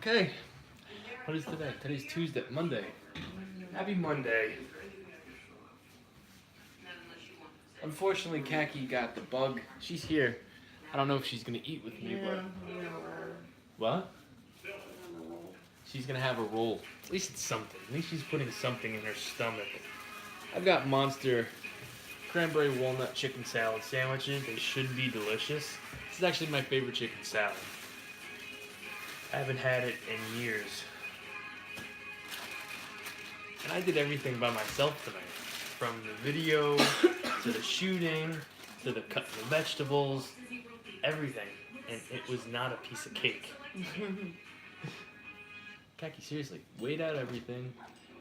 Okay. What is today? Today's Tuesday, Monday. Happy Monday. Unfortunately, Khaki got the bug. She's here. I don't know if she's gonna eat with me, but what? She's gonna have a roll. At least it's something. At least she's putting something in her stomach. I've got Monster cranberry walnut chicken salad sandwiches. They should be delicious. This is actually my favorite chicken salad. I haven't had it in years. And I did everything by myself tonight. From the video, to the shooting, to the cutting the vegetables, everything. And it was not a piece of cake. Khaki, seriously, weighed out everything,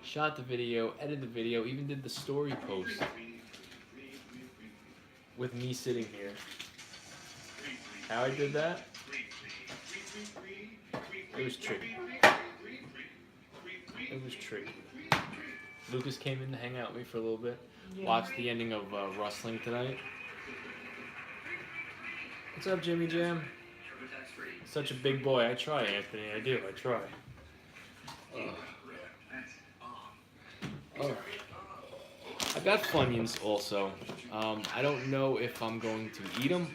shot the video, edited the video, even did the story post with me sitting here. How I did that? It was tricky. It was tricky. Lucas came in to hang out with me for a little bit. Yeah. Watched the ending of Wrestling tonight. What's up, Jimmy Jam? Such a big boy. I try, Anthony. I do. I try. Alright. I got Funyuns also. I don't know if I'm going to eat them.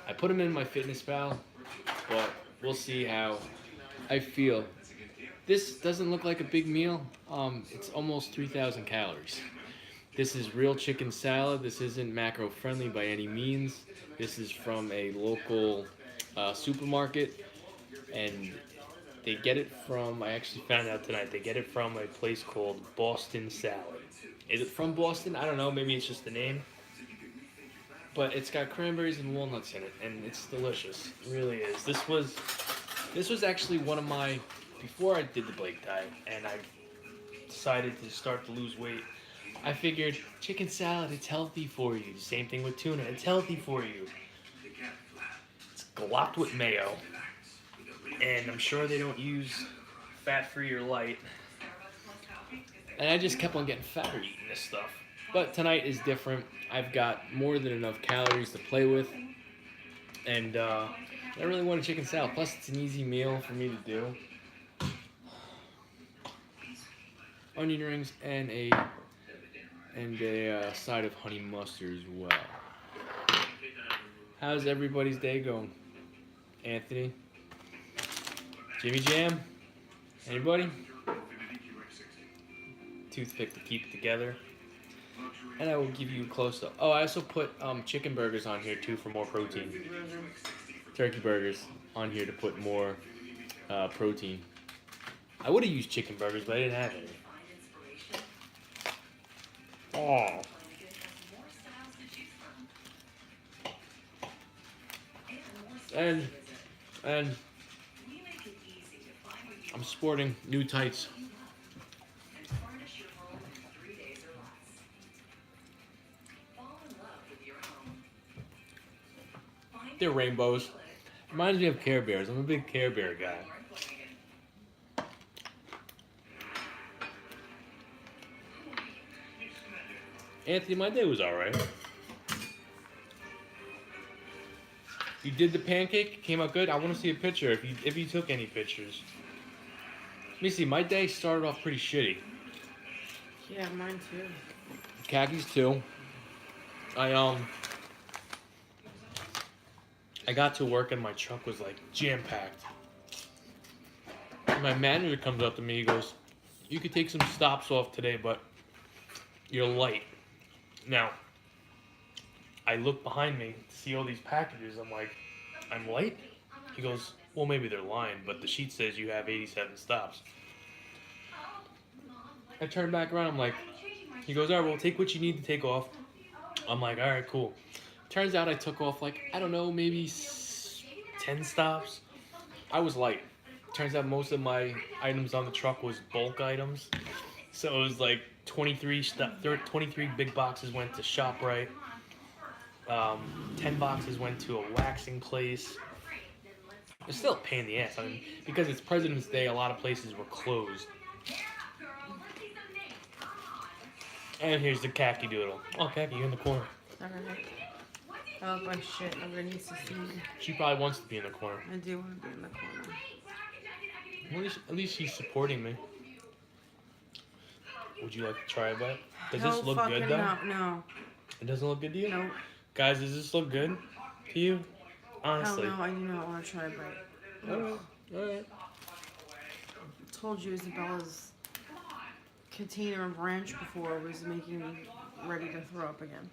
I put them in my FitnessPal, but we'll see how I feel. This doesn't look like a big meal. It's almost 3,000 calories. This is real chicken salad. This isn't macro friendly by any means. This is from a local supermarket, and they get it from, I actually found out tonight, they get it from a place called Boston Salad. Is it from Boston? I don't know, maybe it's just the name. But it's got cranberries and walnuts in it, and it's delicious. It really is. This was actually one of my, before I did the Blake diet, and I decided to start to lose weight, I figured, chicken salad, it's healthy for you. The same thing with tuna, it's healthy for you. It's glopped with mayo. And I'm sure they don't use fat-free or light. And I just kept on getting fatter eating this stuff. But tonight is different. I've got more than enough calories to play with. And I really want a chicken salad. Plus, it's an easy meal for me to do. Onion rings and a side of honey mustard as well. How's everybody's day going? Anthony? Jimmy Jam? Anybody? Toothpick to keep it together. And I will give you a close-up. Oh, I also put chicken burgers on here too for more protein. Turkey burgers on here to put more protein. I would have used chicken burgers, but I didn't have any. Oh. And I'm sporting new tights. They're rainbows. Reminds me of Care Bears. I'm a big Care Bear guy. Anthony, my day was alright. You did the pancake, came out good. I want to see a picture if you took any pictures. Let me see, my day started off pretty shitty. Yeah, mine too. Khaki's too. I got to work and my truck was like jam-packed. My manager comes up to me, he goes, "You could take some stops off today, but you're light." Now, I look behind me to see all these packages. I'm like, "I'm light?" He goes, "Well, maybe they're lying, but the sheet says you have 87 stops." I turn back around, I'm like, he goes, "All right, well, take what you need to take off." I'm like, "All right, cool." Turns out I took off like, I don't know, maybe 10 stops. I was light. Turns out most of my items on the truck was bulk items. So it was like 23 big boxes went to ShopRite. 10 boxes went to a waxing place. It's still a pain in the ass. I mean, because it's President's Day, a lot of places were closed. And here's the Khaki doodle. Oh, Khaki, you're in the corner. Alright. Oh, my shit. Nobody needs to see me. She probably wants to be in the corner. I do want to be in the corner. At least she's supporting me. Would you like to try it, but does Hell this look fucking good though? No. It doesn't look good to you? No. Guys, does this look good to you? Honestly. Hell no, I do not want to try bite. Alright. Alright. I told you Isabella's container of ranch before was making me ready to throw up again.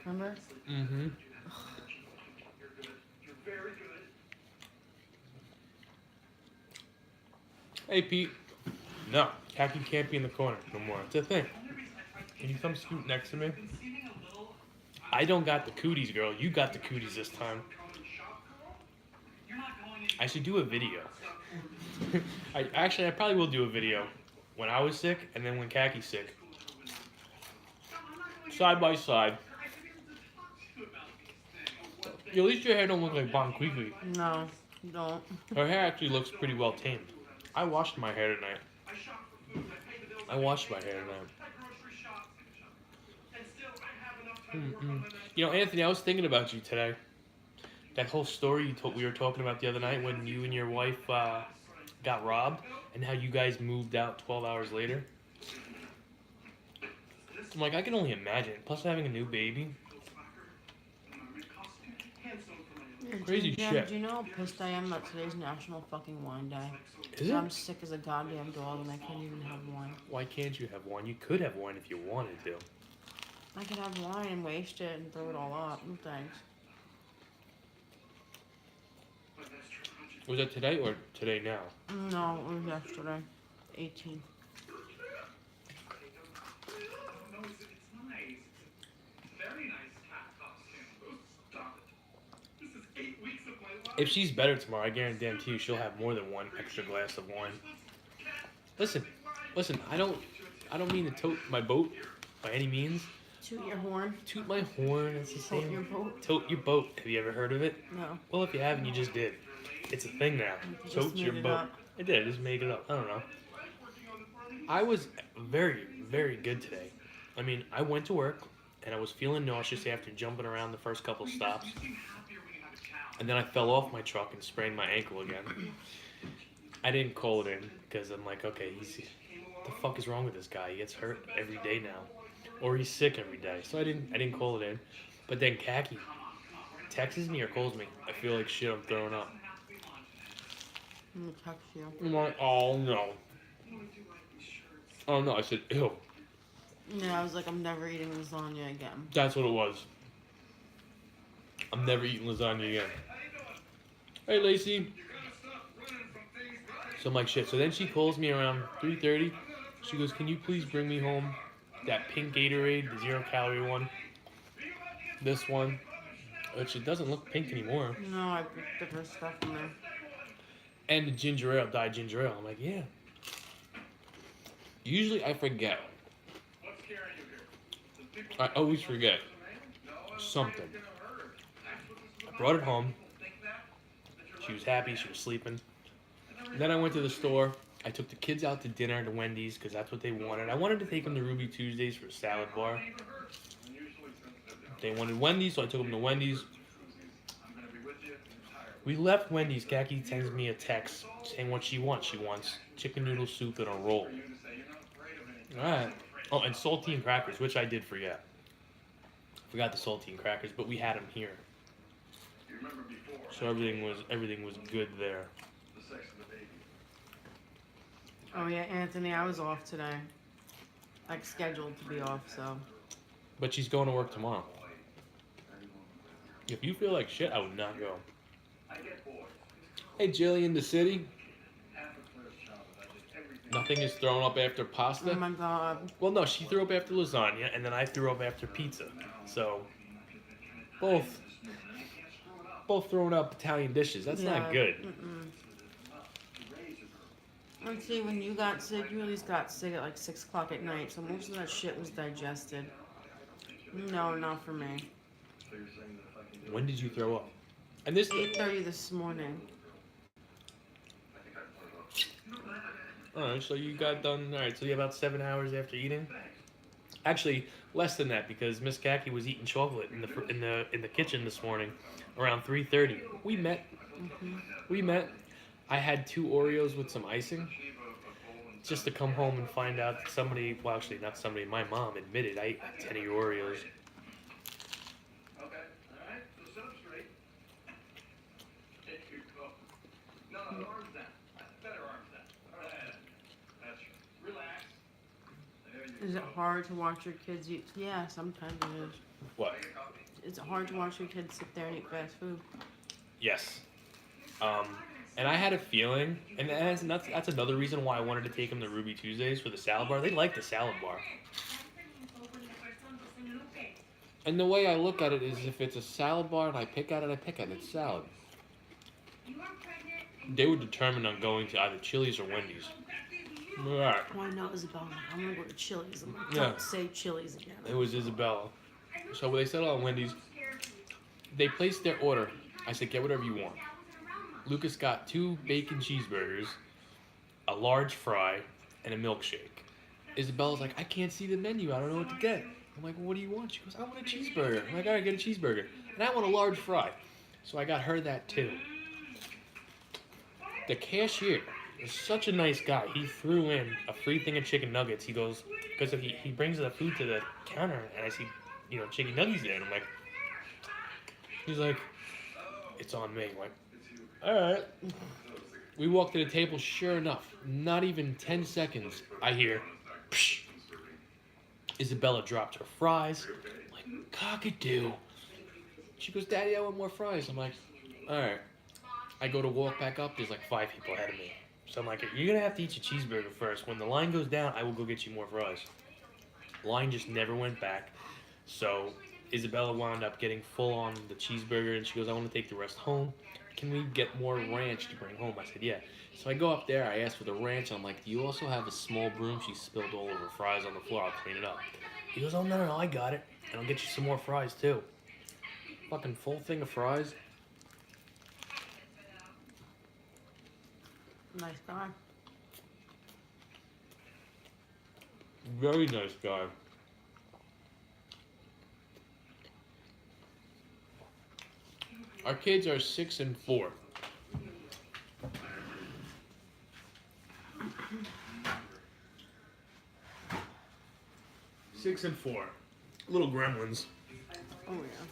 Remember? Mm-hmm. Hey, Pete. No, Khaki can't be in the corner no more. It's a thing. Can you come scoot next to me? I don't got the cooties, girl. You got the cooties this time. I should do a video. I probably will do a video when I was sick and then when Khaki's sick. Side by side. At least your hair don't look like Bon Quiqui. No, don't. Her hair actually looks pretty well tamed. I washed my hair tonight. You know, Anthony, I was thinking about you today. That whole story we were talking about the other night when you and your wife got robbed and how you guys moved out 12 hours later. I'm like, I can only imagine. Plus having a new baby. Crazy shit. Do you know how pissed I am that today's National fucking Wine Day? Is it? I'm sick as a goddamn dog and I can't even have wine. Why can't you have wine? You could have wine if you wanted to. I could have wine and waste it and throw it all up. No thanks. Was it today or today now? No, it was yesterday. 18. If she's better tomorrow, I guarantee you she'll have more than one extra glass of wine. Listen, I don't mean to tote my boat by any means. Toot your horn. Toot my horn, it's the same. Tote your boat. Tote your boat. Have you ever heard of it? No. Well, if you haven't, you just did. It's a thing now. Tote your boat. I did. I just made it up. I don't know. I was very, very good today. I mean, I went to work and I was feeling nauseous after jumping around the first couple stops. And then I fell off my truck and sprained my ankle again. I didn't call it in because I'm like, okay, what the fuck is wrong with this guy? He gets hurt every day now, or he's sick every day. So I didn't call it in. But then Khaki texts me or calls me. I feel like shit. I'm throwing up. I'm gonna text you. I'm like, oh no. Oh no. I said, ew. Yeah, I was like, I'm never eating lasagna again. That's what it was. I'm never eating lasagna again. Hey, Lacey. So I'm like, shit. So then she calls me around 3:30. She goes, can you please bring me home that pink Gatorade, the 0-calorie one? This one. Which it doesn't look pink anymore. No, I put different stuff in there. And the ginger ale, dyed ginger ale. I'm like, yeah. Usually I forget. I always forget something. I brought it home. She was happy. She was sleeping. And then I went to the store. I took the kids out to dinner to Wendy's because that's what they wanted. I wanted to take them to Ruby Tuesdays for a salad bar. They wanted Wendy's, so I took them to Wendy's. We left Wendy's. Khaki sends me a text saying what she wants. She wants chicken noodle soup and a roll. Alright. Oh, and saltine crackers, which I did forget. Forgot the saltine crackers, but we had them here. So everything was good there. Oh yeah, Anthony, I was off today. Like scheduled to be off, so. But she's going to work tomorrow. If you feel like shit, I would not go. Hey, Jillian, the city. Nothing is thrown up after pasta. Oh my god. Well, no, she threw up after lasagna, and then I threw up after pizza. So, both throwing up Italian dishes. That's not good. Let's see, when you got sick, you at least got sick at like 6 o'clock at night, so most of that shit was digested. No, not for me. When did you throw up? And this 8:30 this morning. Alright, so you got done. Alright, so you about 7 hours after eating. Actually, less than that because Miss Khaki was eating chocolate in the kitchen this morning around 3:30. We met. I had 2 Oreos with some icing, just to come home and find out that somebody, well, actually not somebody, my mom admitted I ate like 10 of your Oreos. Is it hard to watch your kids eat? Yeah, sometimes it is. What? Is it hard to watch your kids sit there and eat fast food? Yes. Um, and I had a feeling, and that's another reason why I wanted to take them to Ruby Tuesdays for the salad bar. They like the salad bar. And the way I look at it is if it's a salad bar and I pick at it, it's salad. They were determined on going to either Chili's or Wendy's. Right. Oh, I know, Isabel. I'm gonna go to Chili's. I'm like, Yeah. don't say Chili's again. It was Isabella. So when they settled on Wendy's, they placed their order. I said, get whatever you want. Lucas got 2 bacon cheeseburgers, a large fry, and a milkshake. Isabella's like, I can't see the menu. I don't know what to get. I'm like, well, what do you want? She goes, I want a cheeseburger. I'm like, all right, get a cheeseburger. And I want a large fry. So I got her that too. The cashier is such a nice guy. He threw in a free thing of chicken nuggets. He goes, because he brings the food to the counter, and I see, chicken nuggets there. And I'm like, he's like, it's on me. I'm like, all right. We walk to the table. Sure enough, not even 10 seconds, I hear, psh. Isabella dropped her fries. I'm like, cockadoo. She goes, Daddy, I want more fries. I'm like, all right. I go to walk back up. There's like 5 people ahead of me. So I'm like, you're going to have to eat your cheeseburger first. When the line goes down, I will go get you more fries. Line just never went back. So Isabella wound up getting full on the cheeseburger, and she goes, I want to take the rest home. Can we get more ranch to bring home? I said, yeah. So I go up there, I ask for the ranch. I'm like, do you also have a small broom? She spilled all of her fries on the floor. I'll clean it up. He goes, oh, no, I got it. And I'll get you some more fries, too. Fucking full thing of fries. Nice guy. Very nice guy. Our kids are 6 and 4. Six and 4. Little gremlins. Oh, yeah.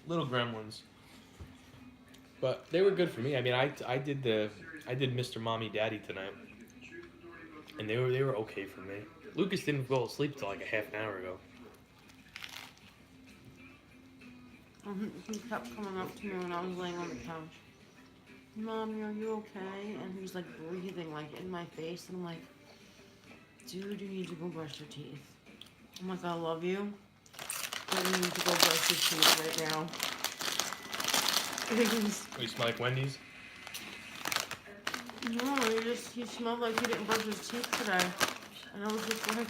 Little gremlins. But they were good for me. I mean, I did Mr. Mommy Daddy tonight. And they were okay for me. Lucas didn't go to sleep till like a half an hour ago. He kept coming up to me when I was laying on the couch. Mommy, are you okay? And he was like breathing like in my face. And I'm like, dude, you need to go brush your teeth. I'm like, I love you, but you need to go brush your teeth right now. You smell like Wendy's? No, he smelled like he didn't brush his teeth today. And I was just like,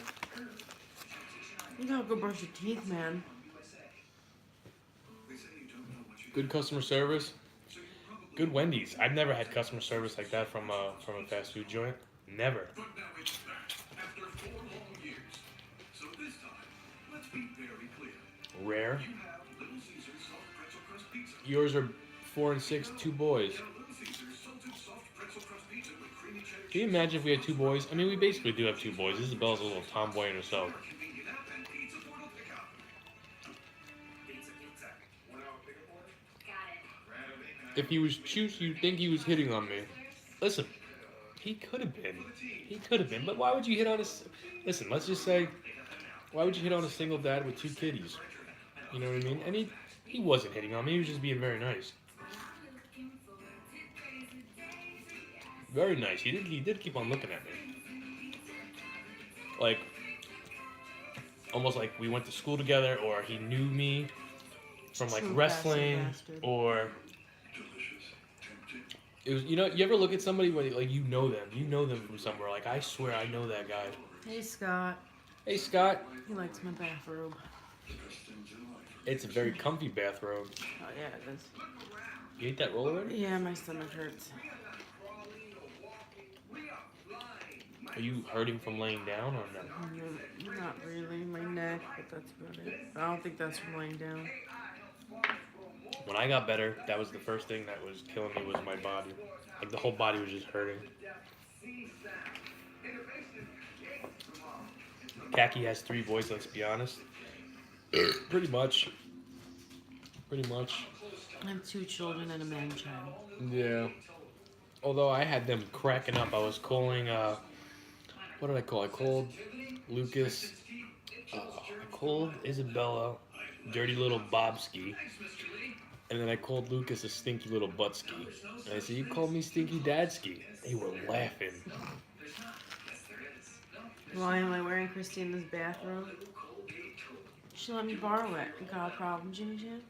you gotta go brush your teeth, man. Good customer service. Good Wendy's. I've never had customer service like that from a fast food joint. Never. Rare. Yours are 4 and 6, 2 boys. Can you imagine if we had 2 boys? I mean, we basically do have 2 boys. Isabella's a little tomboy in herself. If he was cute, you'd think he was hitting on me. Listen, he could have been. He could have been. But why would you hit on a... Listen, let's just say, why would you hit on a single dad with 2 kiddies? You know what I mean? And he wasn't hitting on me. He was just being very nice. Very nice. He did keep on looking at me. Like, almost like we went to school together, or he knew me from like wrestling, or it was, you ever look at somebody where like you know them from somewhere. Like, I swear I know that guy. Hey, Scott. Hey, Scott. He likes my bathrobe. It's a very comfy bathrobe. Oh yeah, it is. You ate that roll already? Yeah, my stomach hurts. Are you hurting from laying down or no? Not really, my neck, but that's about it. I don't think that's from laying down. When I got better, that was the first thing that was killing me was my body. Like the whole body was just hurting. Kaki has 3 boys, let's be honest. Pretty much. Pretty much. I have 2 children and a man child. Yeah. Although I had them cracking up. I was calling, what did I call? I called Lucas. I called Isabella Dirty Little Bobski. And then I called Lucas a stinky little buttski. And I said, you called me stinky dadski. They were laughing. Why am I wearing Christina's bathroom? She let me borrow it. You got a problem, Jimmy Jim?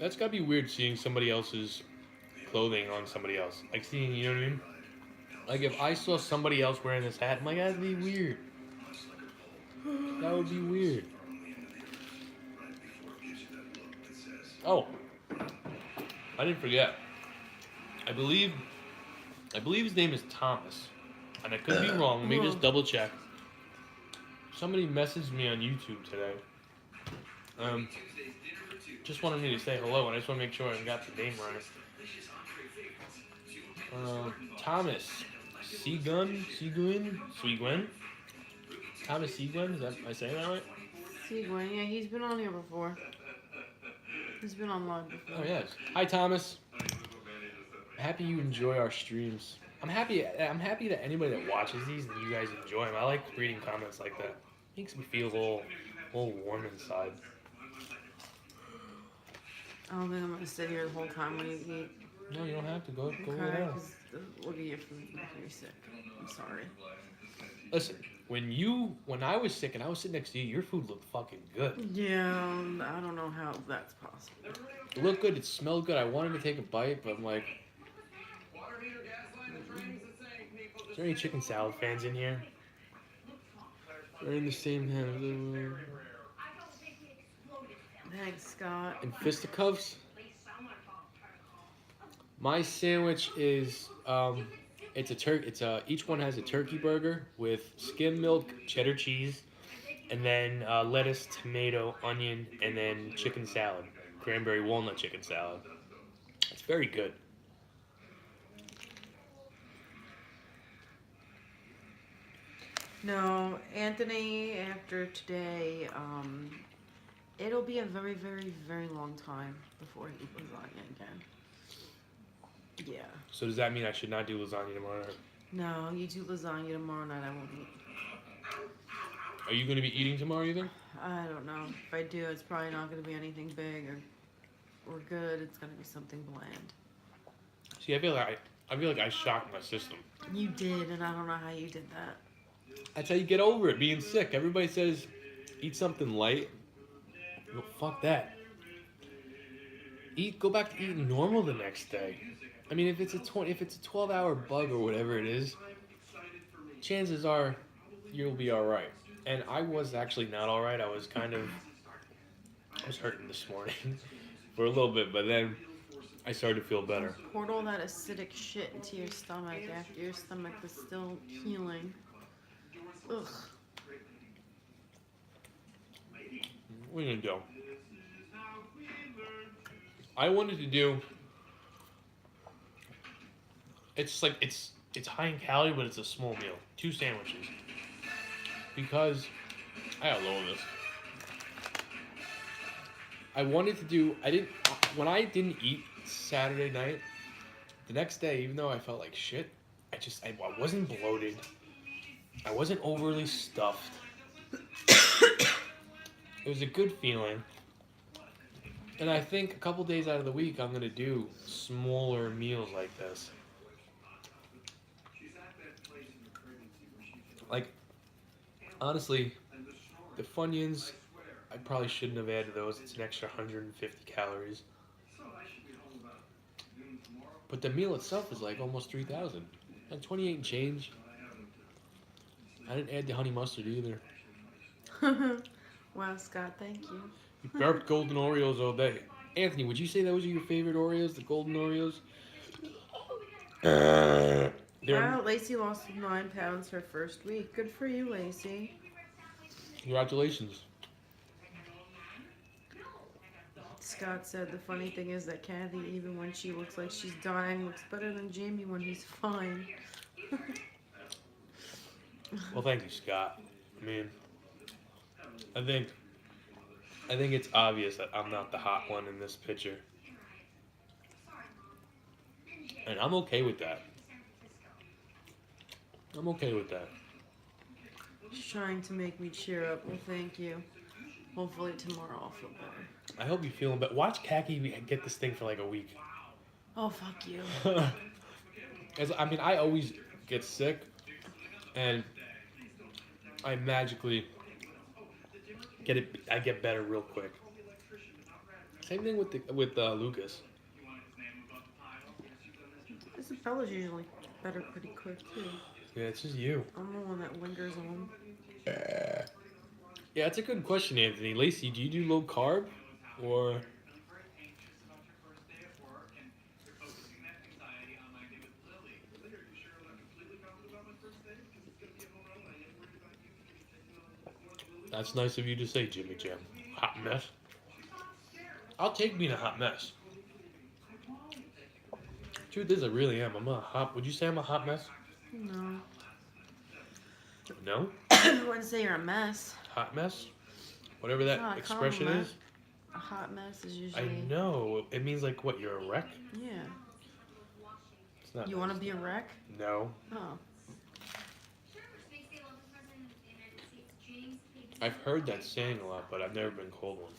That's gotta be weird seeing somebody else's clothing on somebody else. Like seeing, you know what I mean? Like if I saw somebody else wearing this hat, I'm like, that'd be weird. That would be weird. Oh, I didn't forget. I believe his name is Thomas, and I could be wrong. Let me just double check. Somebody messaged me on YouTube today. Just wanted me to say hello, and I just want to make sure I got the name right. Thomas Seguin. Thomas Seguin. Am I saying that right? Seguin, yeah, he's been on here before. He's been on live before. Oh yes. Hi Thomas. Happy you enjoy our streams. I'm happy that anybody that watches these and you guys enjoy them. I like reading comments like that. Makes me feel a little warm inside. I don't think I'm gonna sit here the whole time when you eat. No, you don't have to go lay Okay, down. 'cause look at your food making me sick. I'm sorry. Listen, when I was sick and I was sitting next to you, your food looked fucking good. Yeah, I don't know how that's possible. It looked good. It smelled good. I wanted to take a bite, but I'm like, is there any chicken salad fans in here? We're in the same hand. Thanks, Scott. And fisticuffs. My sandwich is each one has a turkey burger with skim milk, cheddar cheese, and then lettuce, tomato, onion, and then chicken salad, cranberry walnut chicken salad. It's very good. No, Anthony, after today, it'll be a very, very, very long time before he eats lasagna again. Yeah. So does that mean I should not do lasagna tomorrow? No, you do lasagna tomorrow night, I won't eat. Are you going to be eating tomorrow, you think? I don't know. If I do, it's probably not going to be anything big or good. It's going to be something bland. See, I feel like I shocked my system. You did, and I don't know how you did that. That's how you get over it, being sick. Everybody says, eat something light. No, fuck that. Go back to eating normal the next day. I mean, if it's a 12-hour bug or whatever it is, chances are you'll be all right. And I was actually not all right. I was hurting this morning for a little bit, but then I started to feel better. Poured all that acidic shit into your stomach after your stomach was still healing. Ugh. What are you gonna do? I wanted to do. It's like it's high in calorie, but it's a small meal. 2 sandwiches. Because I gotta lower this. I wanted to do. When I didn't eat Saturday night, the next day, even though I felt like shit, I wasn't bloated. I wasn't overly stuffed. It was a good feeling. And I think a couple days out of the week, I'm going to do smaller meals like this. Like, honestly, the Funyuns, I probably shouldn't have added those. It's an extra 150 calories. But the meal itself is like almost 3,000. And 28 and change. I didn't add the honey mustard either. Wow, Scott, thank you. You burped golden Oreos all day. Anthony, would you say those are your favorite Oreos, the golden Oreos? Wow, Lacey lost 9 pounds her first week. Good for you, Lacey. Congratulations. Scott said the funny thing is that Kathy, even when she looks like she's dying, looks better than Jamie when he's fine. Well, thank you, Scott. I mean, I think it's obvious that I'm not the hot one in this picture, and I'm okay with that. I'm okay with that. She's trying to make me cheer up. Well, thank you. Hopefully tomorrow I'll feel better. I hope you're feeling better. Watch Khaki get this thing for like a week. Oh, fuck you. I mean, I always get sick, and I magically get it. I get better real quick. Same thing with Lucas. Isabella's usually better pretty quick too. Yeah, it's just you. I'm the one that lingers on. Yeah, it's a good question, Anthony. Lacey, do you do low carb, or? That's nice of you to say, Jimmy Jam. Hot mess. I'll take being a hot mess. Truth is, I really am. Would you say I'm a hot mess? No. No? I wouldn't say you're a mess. Hot mess? Whatever that No, I call expression them is. A hot mess is usually. I know. It means like what? You're a wreck? Yeah. It's not. You want to be a wreck? No. Oh. I've heard that saying a lot, but I've never been called one.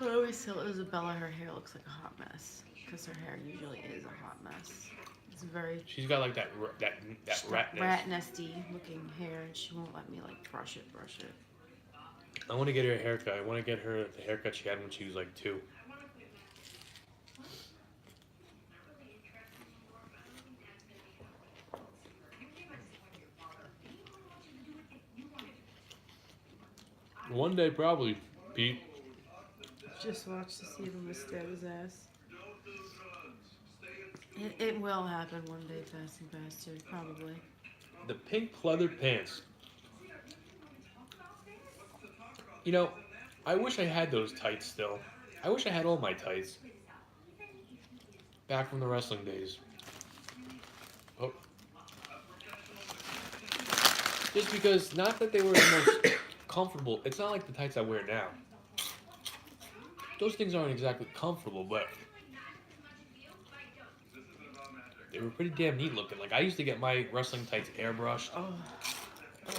I always tell Isabella her hair looks like a hot mess because her hair usually is a hot mess. It's very. She's got like that rat nest. nesty looking hair, and she won't let me like brush it. I want to get her a haircut. I want to get her the haircut she had when she was like 2. One day, probably, Pete. Just watch to see him stab his ass. It will happen one day, fasting bastard, probably. The pink leather pants. You know, I wish I had those tights still. I wish I had all my tights. Back from the wrestling days. Oh. Just because, not that they were the most comfortable. It's not like the tights I wear now. Those things aren't exactly comfortable, but they were pretty damn neat looking. Like, I used to get my wrestling tights airbrushed. Oh,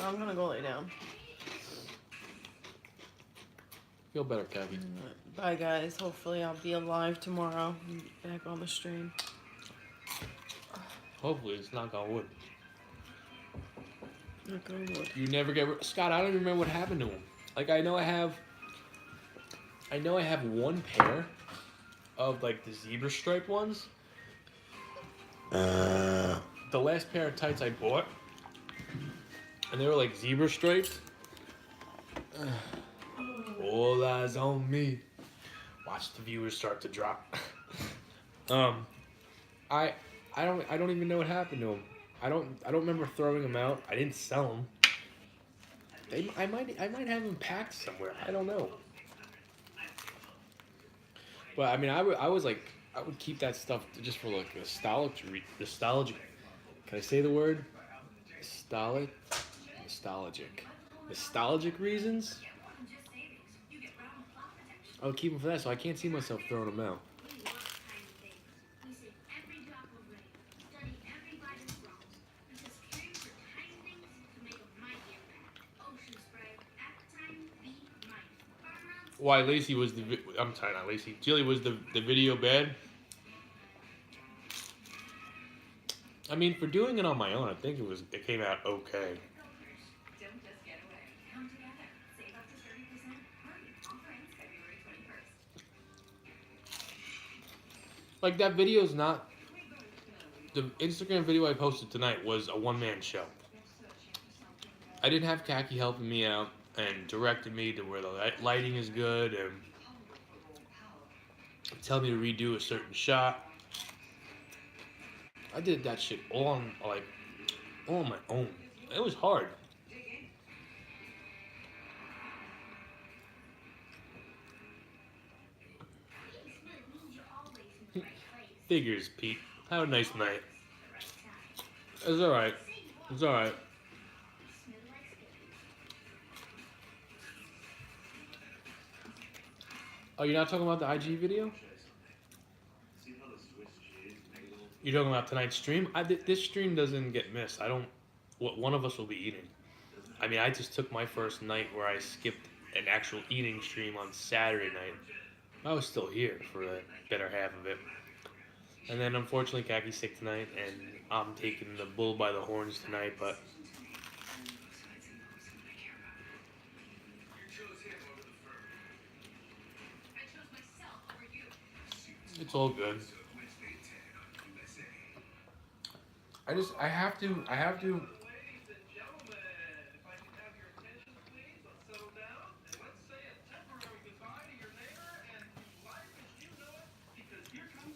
I'm gonna go lay down. Feel better, Kevin. Bye, guys. Hopefully, I'll be alive tomorrow. And back on the stream. Hopefully, it's knock on wood. Knock on wood. You never get Scott. I don't even remember what happened to him. Like, I know I have one pair of like the zebra stripe ones. The last pair of tights I bought, and they were like zebra striped. All eyes on me. Watch the viewers start to drop. I don't even know what happened to them. I don't remember throwing them out. I didn't sell them. I might have them packed somewhere. I don't know. But I mean, I would keep that stuff just for like nostalgic. Can I say the word? Nostalgic reasons. I would keep them for that, so I can't see myself throwing them out. Why Lacey was I'm sorry, not Lacey. Jilly was the video bad. I mean, for doing it on my own, I think it came out okay. Like, that video's not... The Instagram video I posted tonight was a one-man show. I didn't have Khaki helping me out and directed me to where the lighting is good and tell me to redo a certain shot. I did that shit all on my own. It was hard. Figures, Pete. Have a nice night. It's alright. It's alright. Oh, you're not talking about the IG video? You're talking about tonight's stream? This stream doesn't get missed. I don't... One of us will be eating. I mean, I just took my first night where I skipped an actual eating stream on Saturday night. I was still here for the better half of it. And then, unfortunately, Kaki's sick tonight, and I'm taking the bull by the horns tonight, but... It's all good. I have to...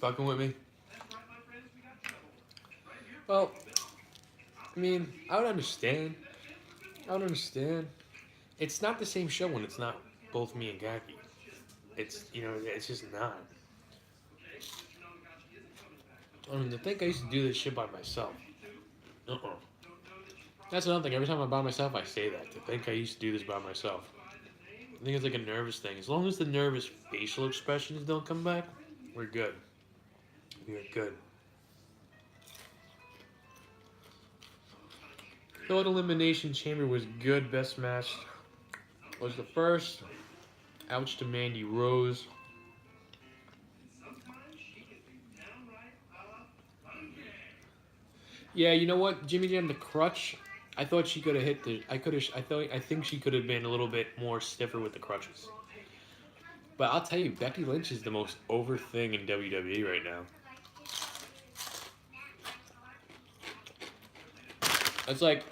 Fucking with me? Well, I mean, I would understand. It's not the same show when it's not both me and Gaki. It's, you know, it's just not. I mean, to think I used to do this shit by myself. That's another thing. Every time I'm by myself, I say that. To think I used to do this by myself. I think it's like a nervous thing. As long as the nervous facial expressions don't come back, we're good. We're good. Thought Elimination Chamber was good. Best match was the first. Ouch to Mandy Rose. Yeah, you know what, Jimmy Jam, the crutch. I thought she could have hit the. I think she could have been a little bit more stiffer with the crutches. But I'll tell you, Becky Lynch is the most over thing in WWE right now. It's like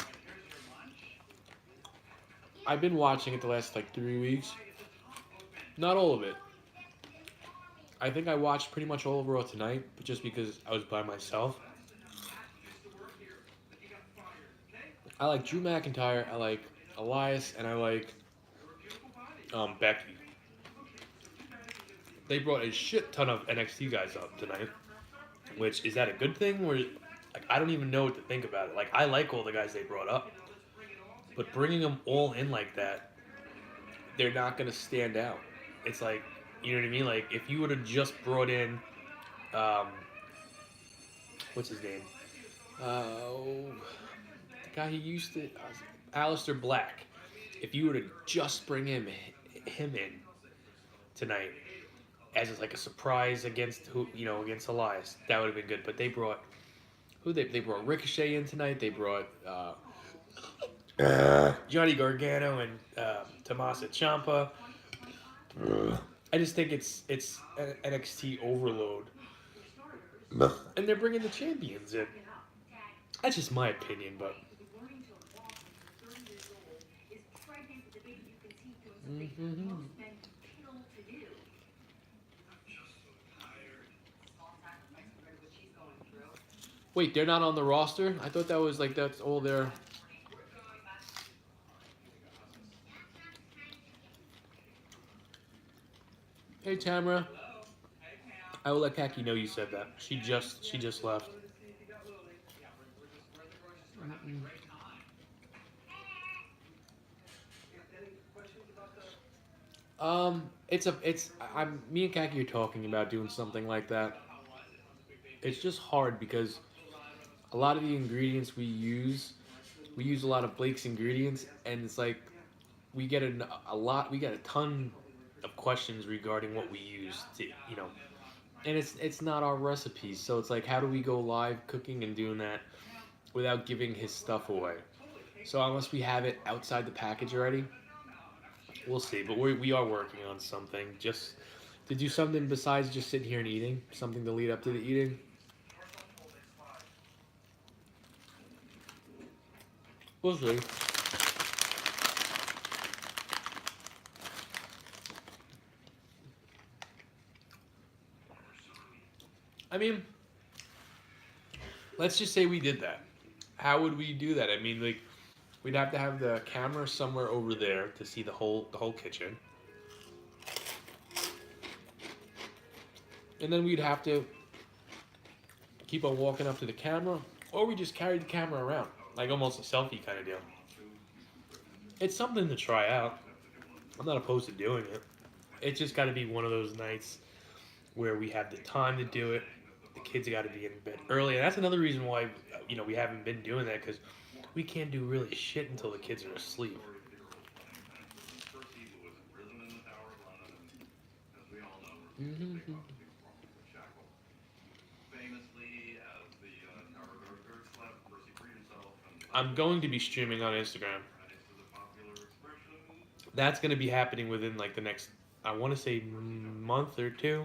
I've been watching it the last like 3 weeks. Not all of it. I think I watched pretty much all of Raw tonight, but just because I was by myself. I like Drew McIntyre, I like Elias, and I like Becky. They brought a shit ton of NXT guys up tonight, which, is that a good thing? Or, like, I don't even know what to think about it. Like, I like all the guys they brought up, but bringing them all in like that, they're not going to stand out. It's like, you know what I mean? Like, if you would have just brought in, what's his name? The guy he used to, Aleister Black. If you were to just bring him in tonight as like a surprise against against Elias, that would have been good. But they brought they brought Ricochet in tonight. They brought Johnny Gargano and Tommaso Ciampa. I just think it's an NXT overload, and they're bringing the champions in. That's just my opinion, but. Mm-hmm. Wait, they're not on the roster? I thought that was like that's all their. Hey Tamara, I will let Kaki know you said that. She just left. Me and Kaki are talking about doing something like that. It's just hard because a lot of the ingredients we use a lot of Blake's ingredients, and it's like we get a ton of questions regarding what we use to, and it's not our recipes, so it's like, how do we go live cooking and doing that without giving his stuff away? So unless we have it outside the package already, we'll see. But we are working on something, just to do something besides just sitting here and eating, something to lead up to the eating. We'll see. I mean, let's just say we did that. How would we do that? I mean, like, we'd have to have the camera somewhere over there to see the whole kitchen. And then we'd have to keep on walking up to the camera, or we just carry the camera around, like almost a selfie kind of deal. It's something to try out. I'm not opposed to doing it. It's just got to be one of those nights where we have the time to do it. The kids got to be in bed early, and that's another reason why we haven't been doing that, because we can't do really shit until the kids are asleep. Mm-hmm. I'm going to be streaming on Instagram. That's going to be happening within like the next, I want to say, month or two.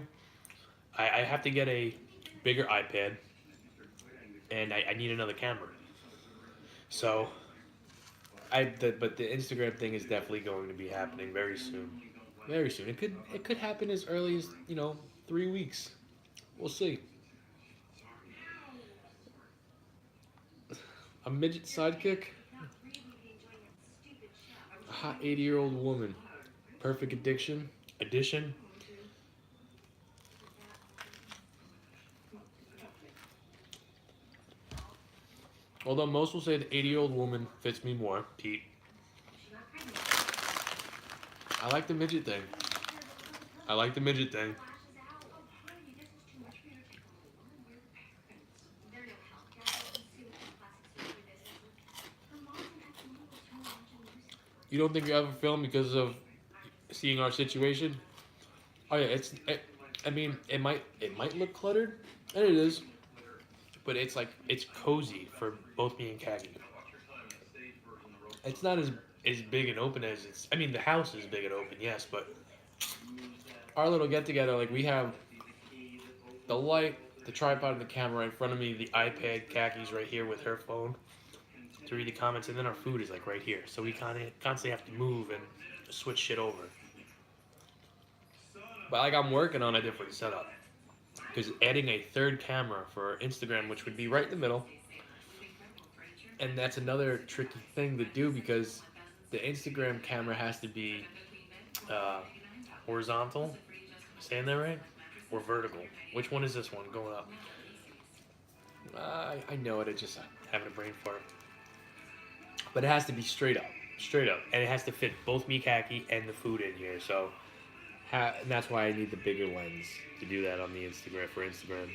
I have to get a bigger iPad, and I need another camera. So, but the Instagram thing is definitely going to be happening very soon. Very soon. It could happen as early as 3 weeks. We'll see. A midget sidekick. A hot 80-year-old woman. Perfect addition. Although most will say the 80-year-old woman fits me more, Pete. I like the midget thing. You don't think you ever film because of seeing our situation? Oh yeah, I mean, it might look cluttered, and it is, but it's cozy for both me and Khaki. It's not as big and open as it's. I mean, the house is big and open, yes, but our little get together, like we have the light, the tripod, and the camera in front of me, the iPad, Khaki's right here with her phone to read the comments, and then our food is like right here. So we constantly have to move and switch shit over. But like I'm working on a different setup, because adding a third camera for Instagram, which would be right in the middle, and that's another tricky thing to do because the Instagram camera has to be horizontal. Am I saying that right? Or vertical? Which one is this one going up? I know it. I just having a brain fart. But it has to be straight up, and it has to fit both me, Khaki, and the food in here. So, and that's why I need the bigger lens to do that on the Instagram for Instagram.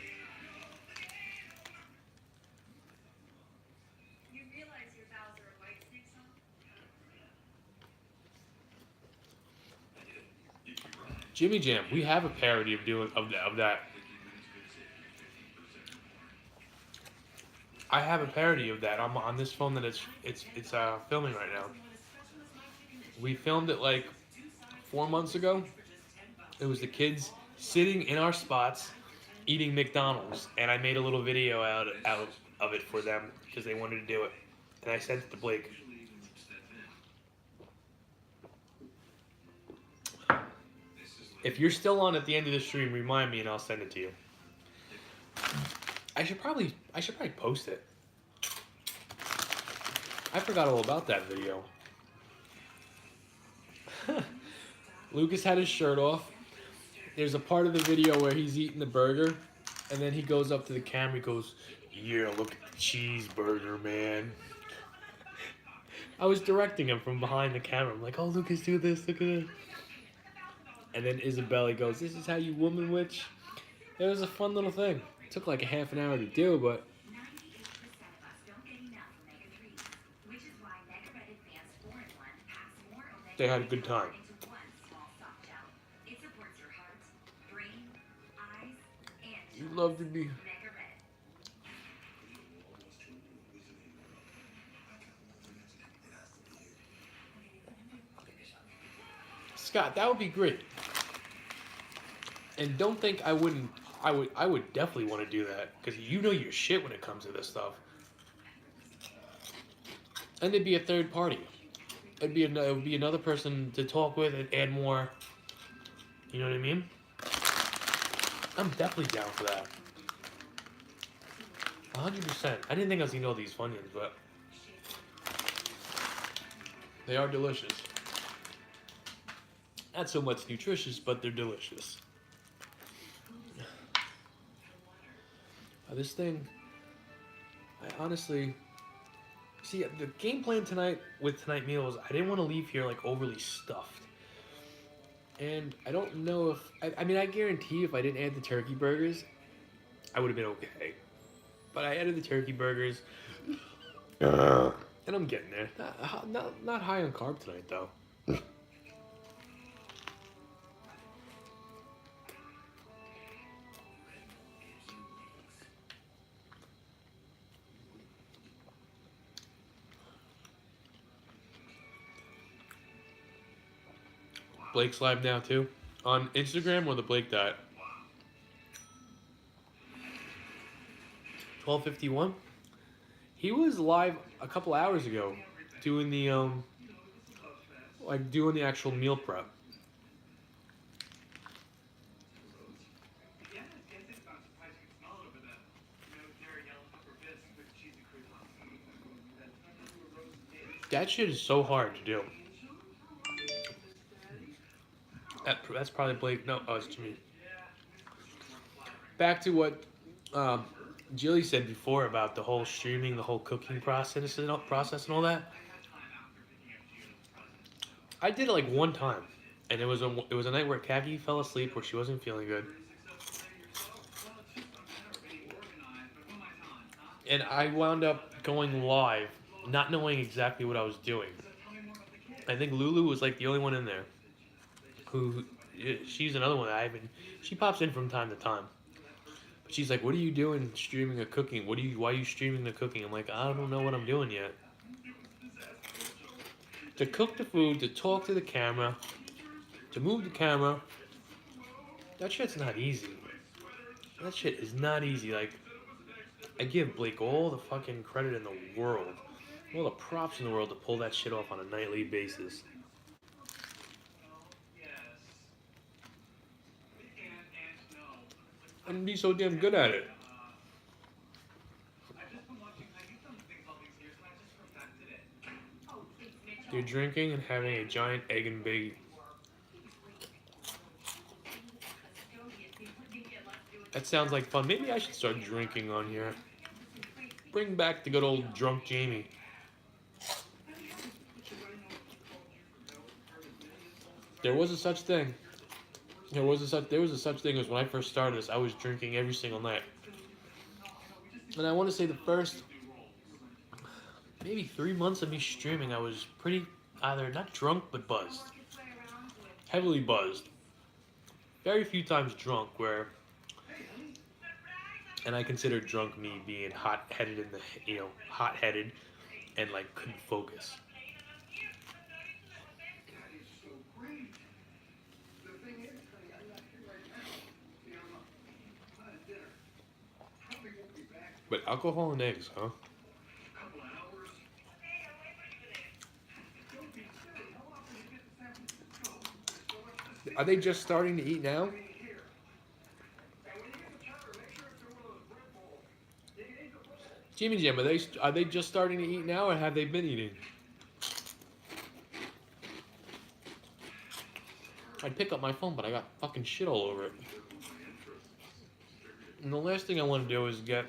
Jimmy Jam, we have a parody of that. I have a parody of that on this phone that it's filming right now. We filmed it like 4 months ago. It was the kids sitting in our spots eating McDonald's, and I made a little video out of it for them because they wanted to do it, and I sent it to Blake. If you're still on at the end of the stream, remind me and I'll send it to you. I should probably post it. I forgot all about that video. Lucas had his shirt off. There's a part of the video where he's eating the burger, and then he goes up to the camera and goes, "Yeah, look at the cheeseburger, man." I was directing him from behind the camera. I'm like, "Oh, Lucas, do this, look at this." And then Isabella goes, "This is how you woman witch." It was a fun little thing. It took like a half an hour to do, but they had a good time. You love to be. Scott, that would be great. And don't think I wouldn't. I would definitely want to do that because you know your shit when it comes to this stuff. And it'd be a third party. It would be another person to talk with and add more. You know what I mean? I'm definitely down for that. 100%. I didn't think I was gonna know these Funyuns, but they are delicious. Not so much nutritious, but they're delicious. This thing, I honestly see the game plan tonight with tonight meals. I didn't want to leave here like overly stuffed, and I don't know if I mean I guarantee if I didn't add the turkey burgers, I would have been okay. But I added the turkey burgers, and I'm getting there. Not high on carb tonight though. Blake's live now too, on Instagram or the Blake Diet. 12:51. He was live a couple hours ago, doing the doing the actual meal prep. That shit is so hard to do. That's probably Blake. No, oh, it's Jimmy. Back to what Jilly said before about the whole streaming, the whole cooking process and all that. I did it like one time, and it was a night where Khaki fell asleep, where she wasn't feeling good, and I wound up going live, not knowing exactly what I was doing. I think Lulu was like the only one in there. She's another one that she pops in from time to time. But she's like, "What are you doing streaming a cooking? Why are you streaming the cooking?" I'm like, "I don't know what I'm doing yet." To cook the food, to talk to the camera, to move the camera, that shit's not easy. That shit is not easy. Like, I give Blake all the fucking credit in the world, all the props in the world to pull that shit off on a nightly basis. And be so damn good at it. You're drinking and having a giant egg and bagel. That sounds like fun. Maybe I should start drinking on here. Bring back the good old drunk Jamie. There was a such thing. There was a such thing as when I first started this, I was drinking every single night. And I want to say the first maybe 3 months of me streaming, I was pretty either not drunk but buzzed. Heavily buzzed. Very few times drunk where, and I consider drunk me being hot-headed hot-headed and like couldn't focus. But alcohol and eggs, huh? Are they just starting to eat now? Jimmy Jam, are they just starting to eat now, or have they been eating? I'd pick up my phone, but I got fucking shit all over it. And the last thing I want to do is get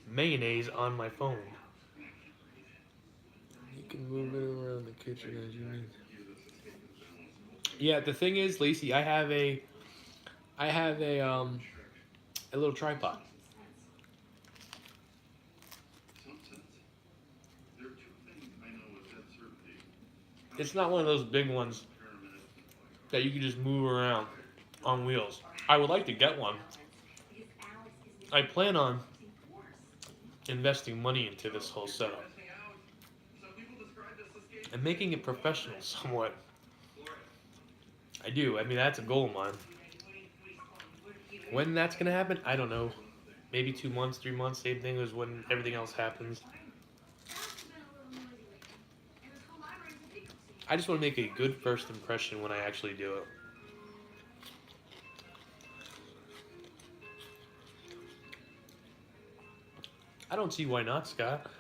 mayonnaise on my phone. You can move it around the kitchen as you need. Yeah, the thing is, Lacey, I have a little tripod. It's not one of those big ones that you can just move around on wheels. I would like to get one. I plan on investing money into this whole setup and making it professional somewhat. I do. I mean, that's a goal of mine. When that's gonna happen, I don't know. Maybe 2 months, 3 months, same thing as when everything else happens. I just want to make a good first impression when I actually do it. I don't see why not, Scott.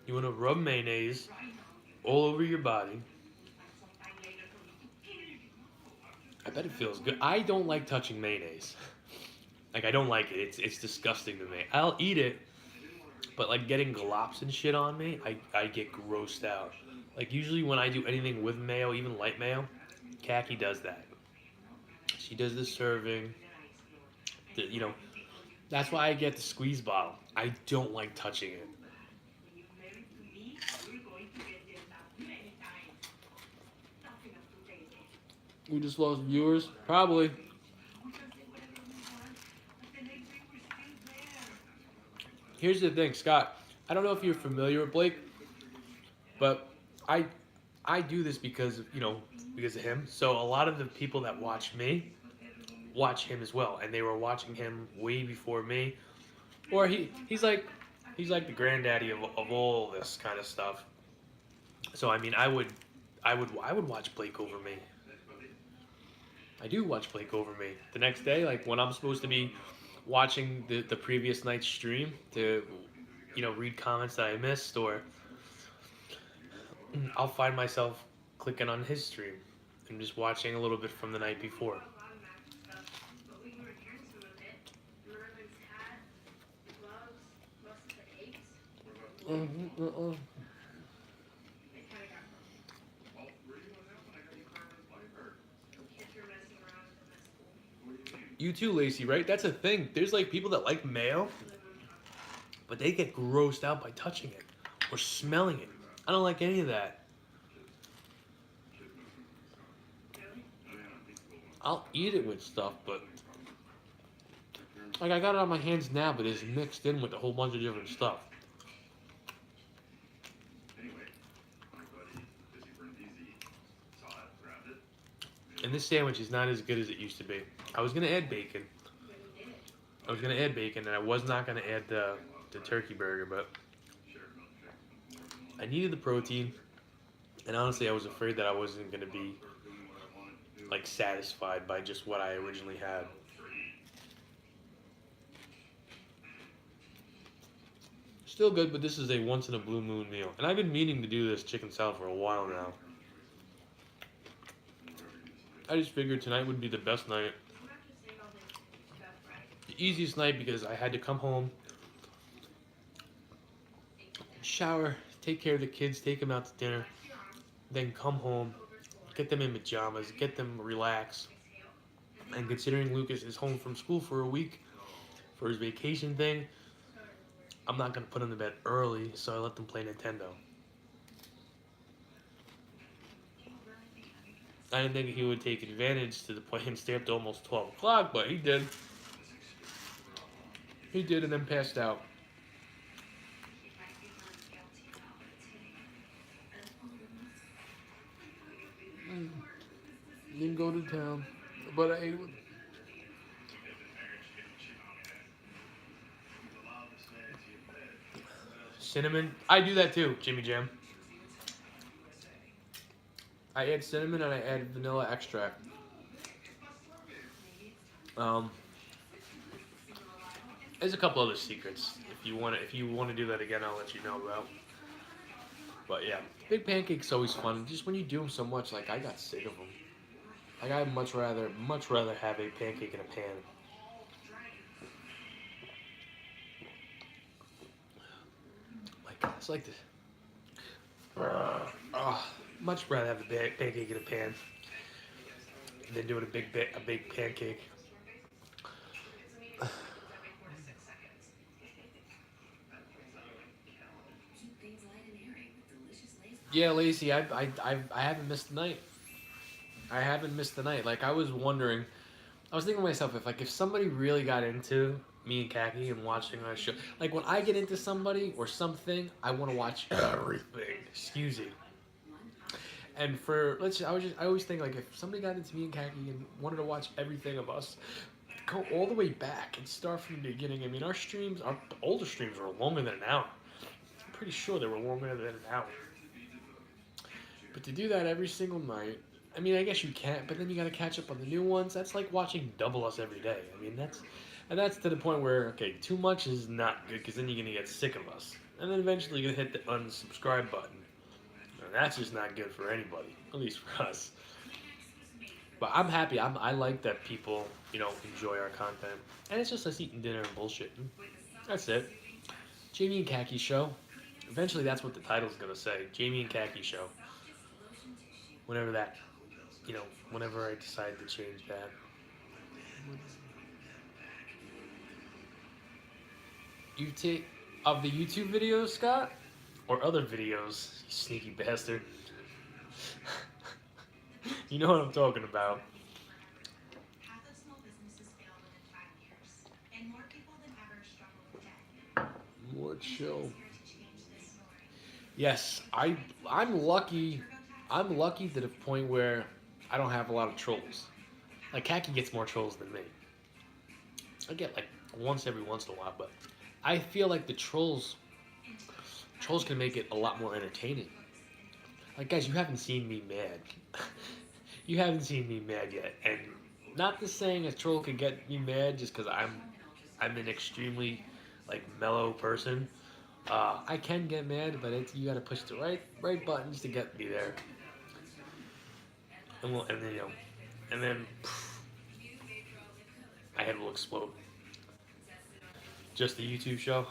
You want to rub mayonnaise all over your body. I bet it feels good. I don't like touching mayonnaise. Like I don't like it. It's disgusting to me. I'll eat it, but like getting glops and shit on me, I get grossed out. Like usually when I do anything with mayo, even light mayo, Kaki does that. She does the serving. You know, that's why I get the squeeze bottle. I don't like touching it. We just lost viewers? Probably. Here's the thing, Scott. I don't know if you're familiar with Blake, but I I do this because of, because of him. So a lot of the people that watch me watch him as well, and they were watching him way before me. Or he's like the granddaddy of all this kind of stuff. So I mean, I would watch Blake over me. I do watch Blake over me. The next day, like when I'm supposed to be watching the previous night's stream to, read comments that I missed, or I'll find myself clicking on his stream and just watching a little bit from the night before. You too, Lacey, right? That's a thing. There's like people that like mayo, but they get grossed out by touching it or smelling it. I don't like any of that. I'll eat it with stuff, but like I got it on my hands now, but it's mixed in with a whole bunch of different stuff. And this sandwich is not as good as it used to be. I was gonna add bacon. And I was not gonna add the turkey burger, but I needed the protein. And honestly, I was afraid that I wasn't gonna be like satisfied by just what I originally had. Still good, but this is a once in a blue moon meal. And I've been meaning to do this chicken salad for a while now. I just figured tonight would be the best night. The easiest night because I had to come home, shower, take care of the kids, take them out to dinner, then come home, get them in pajamas, get them relaxed. And considering Lucas is home from school for a week for his vacation thing, I'm not going to put him to bed early, so I let them play Nintendo. I didn't think he would take advantage to the point and stay up to almost 12 o'clock, but he did. He did and then passed out. Didn't go to town, but I ate. Cinnamon. I do that too, Jimmy Jam. I add cinnamon and I add vanilla extract. There's a couple other secrets. If you want to do that again, I'll let you know about. But yeah, big pancakes always fun. Just when you do them so much, like I got sick of them. Like I'd much rather have a pancake in a pan. Like it's like this. Much rather have a pancake in a pan than doing a big pancake. Yeah, Lacey, I haven't missed the night. I haven't missed the night. Like I was wondering, I was thinking to myself, if somebody really got into me and Kaki and watching our show, like when I get into somebody or something, I want to watch everything. Excuse me. And I always think like if somebody got into me and Kaki and wanted to watch everything of us, go all the way back and start from the beginning. I mean, our older streams were longer than an hour. I'm pretty sure they were longer than an hour. But to do that every single night, I mean, I guess you can't, but then you got to catch up on the new ones. That's like watching double us every day. I mean, that's to the point where, okay, too much is not good because then you're going to get sick of us. And then eventually you're going to hit the unsubscribe button. And that's just not good for anybody, at least for us. But I'm happy. I like that people, enjoy our content. And it's just us eating dinner and bullshit. That's it. Jamie and Khaki Show. Eventually, that's what the title's gonna say. Jamie and Khaki Show. Whenever that, whenever I decide to change that. You take of the YouTube videos, Scott, or other videos, you sneaky bastard. You know what I'm talking about. More chill. Yes, I'm lucky. I'm lucky to the point where I don't have a lot of trolls. Like Kaki gets more trolls than me. I get like once every once in a while, but I feel like the trolls can make it a lot more entertaining. Like guys, you haven't seen me mad. You haven't seen me mad yet, and not to saying a troll could get me mad just because I'm an extremely like mellow person. I can get mad, but you got to push the right buttons to get me there. And then and then my head will explode. Just the YouTube show.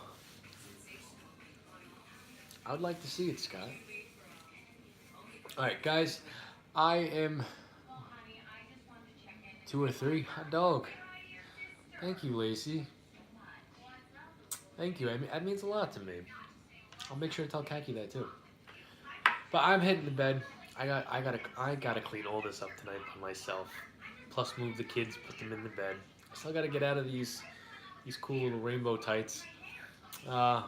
I would like to see it, Scott. All right, guys, I am 2 or 3 hot dog. Thank you, Lacey. Thank you. I mean, that means a lot to me. I'll make sure to tell Kaki that too. But I'm heading to bed. I gotta clean all this up tonight by myself. Plus move the kids, put them in the bed. I still gotta get out of these cool little rainbow tights. I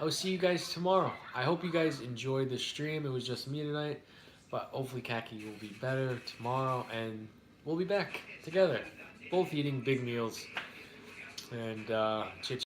will see you guys tomorrow. I hope you guys enjoyed the stream. It was just me tonight, but hopefully Kaki will be better tomorrow, and we'll be back together, both eating big meals and chit